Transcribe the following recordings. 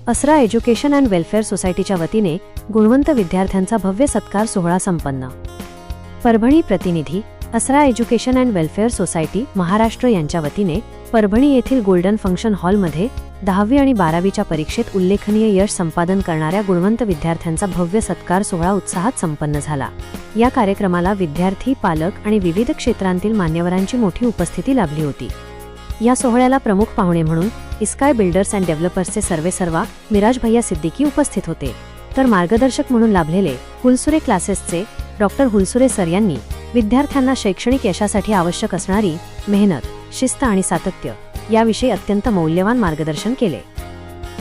Asra education and welfare सोसायटीच्या वतीने गुणवंत विद्यार्थ्यांचा भव्य सत्कार सोहळा संपन्न। परभणी प्रतिनिधी Asra education and welfare society Maharashtra यांच्या वतीने परभणी येथील गोल्डन फंक्शन हॉलमध्ये 10वी आणि 12वीच्या परीक्षेत उल्लेखनीय यश संपादन करणाऱ्या गुणवंत विद्यार्थ्यांचा भव्य सत्कार सोहळा उत्साहात संपन्न झाला। या कार्यक्रमाला विद्यार्थी, पालक आणि विविध क्षेत्रांतील मान्यवरांची मोठी उपस्थिती लाभली होती। या सोहळ्याला प्रमुख पाहुणे म्हणून इस्काय बिल्डर्स अँड डेव्हलपर्सचे सर्वेसर्वा मिराज भैया सिद्दीकी उपस्थित होते, तर मार्गदर्शक म्हणून लाभलेले हुलसुरे क्लासेसचे डॉक्टर हुलसुरे सर यांनी विद्यार्थ्यांना शैक्षणिक यशासाठी आवश्यक असणारी मेहनत, शिस्त आणि सातत्य याविषयी अत्यंत मौल्यवान मार्गदर्शन केले।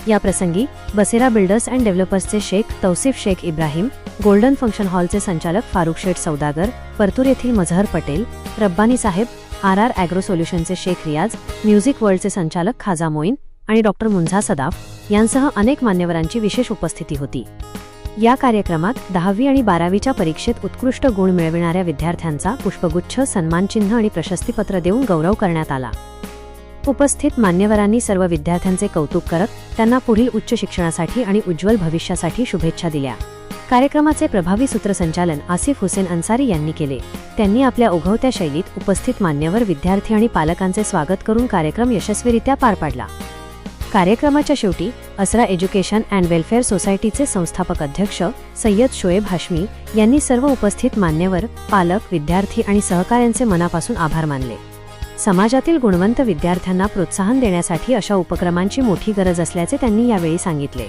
या प्रसंगी बसेरा बिल्डर्स अँड डेव्हलपर्सचे शेख तौसिफ शेख इब्राहिम, गोल्डन फंक्शन हॉलचे संचालक फारुख शेठ सौदागर, परतूर येथील मझहर पटेल, रब्बानी साहेब, RR ॲग्रो सोल्युशनचे शेख रियाज, म्युझिक वर्ल्डचे संचालक खाजा मोईन आणि डॉक्टर मुंझा सदाफ यांसह अनेक मान्यवरांची विशेष उपस्थिती होती। या कार्यक्रमात 10वी आणि 12वीच्या परीक्षेत उत्कृष्ट गुण मिळविणाऱ्या विद्यार्थ्यांचा पुष्पगुच्छ, सन्मानचिन्ह आणि प्रशस्तीपत्र देऊन गौरव करण्यात आला। उपस्थित मान्यवरांनी सर्व विद्यार्थ्यांचे कौतुक करत त्यांना पुढील उच्च शिक्षणासाठी आणि उज्ज्वल भविष्यासाठी शुभेच्छा दिल्या। कार्यक्रमाचे प्रभावी सूत्रसंचालन आसिफ हुसेन अन्सारी यांनी केले। त्यांनी आपल्या ओघवत्या शैलीत उपस्थित मान्यवर, विद्यार्थी आणि पालकांचे स्वागत करून कार्यक्रम यशस्वीरित्या पार पाडला। कार्यक्रमाच्या शेवटी असरा एज्युकेशन अँड वेलफेअर सोसायटीचे संस्थापक अध्यक्ष सय्यद शोएब हाशमी यांनी सर्व उपस्थित मान्यवर, पालक, विद्यार्थी आणि सहकाऱ्यांचे मनापासून आभार मानले। समाजातील गुणवंत विद्यार्थ्यांना प्रोत्साहन देण्यासाठी अशा उपक्रमांची मोठी गरज असल्याचे त्यांनी यावेळी सांगितले।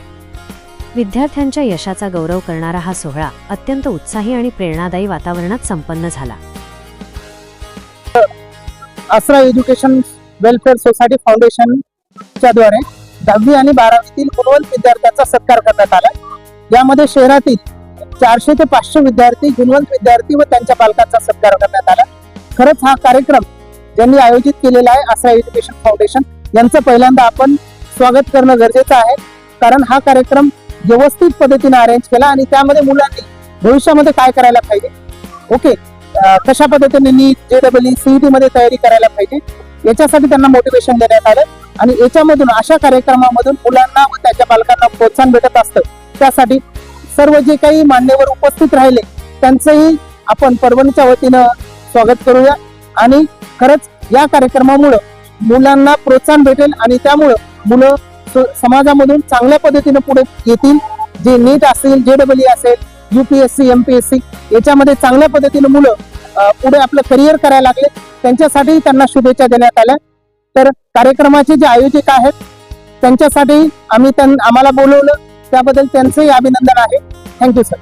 विद्यार्थ्यांच्या यशाचा गौरव करणारा हा सोहळा अत्यंत उत्साही आणि प्रेरणादायी वातावरणात संपन्न झाला। असरा एज्युकेशन वेलफेअर सोसायटी फाउंडेशनच्या द्वारे 10वी आणि 12वीतील गुणवंत विद्यार्थ्यांचा सत्कार करण्यात आला। यामध्ये शहरातील 400 ते 500 विद्यार्थी, गुणवंत विद्यार्थी व त्यांच्या पालकांचा सत्कार करण्यात आला। खरंच हा कार्यक्रम ज्यांनी आयोजित केलेला आहे असरा एज्युकेशन फाउंडेशन यांचं पहिल्यांदा आपण स्वागत करणं गरजेचं आहे, कारण हा कार्यक्रम व्यवस्थित पद्धतीने अरेंज केला आणि त्यामध्ये मुलांनी भविष्यामध्ये काय करायला पाहिजे, ओके, कशा पद्धतीने नीट, JEE, CET मध्ये तयारी करायला पाहिजे याच्यासाठी त्यांना मोटिवेशन देण्यात आलं। आणि याच्यामधून, अशा कार्यक्रमामधून मुलांना व त्यांच्या पालकांना प्रोत्साहन भेटत असतं। त्यासाठी सर्व जे काही मान्यवर उपस्थित राहिले त्यांचंही आपण परभणीच्या वतीनं स्वागत करूया। आणि खरंच या कार्यक्रमामुळे मुलांना प्रोत्साहन भेटेल आणि त्यामुळे मुलं समाजामधून चांगल्या पद्धतीने पुढे येतील। जे नीट असेल, JEE असेल, UPSC, MPSC याच्यामध्ये चांगल्या पद्धतीने मुलं पुढे आपलं करिअर करायला लागले, त्यांच्यासाठी त्यांना शुभेच्छा देण्यात आल्या। तर कार्यक्रमाचे जे आयोजक आहेत त्यांच्यासाठी आम्हाला बोलवलं, त्याबद्दल त्यांचंही अभिनंदन आहे। Thank you sir.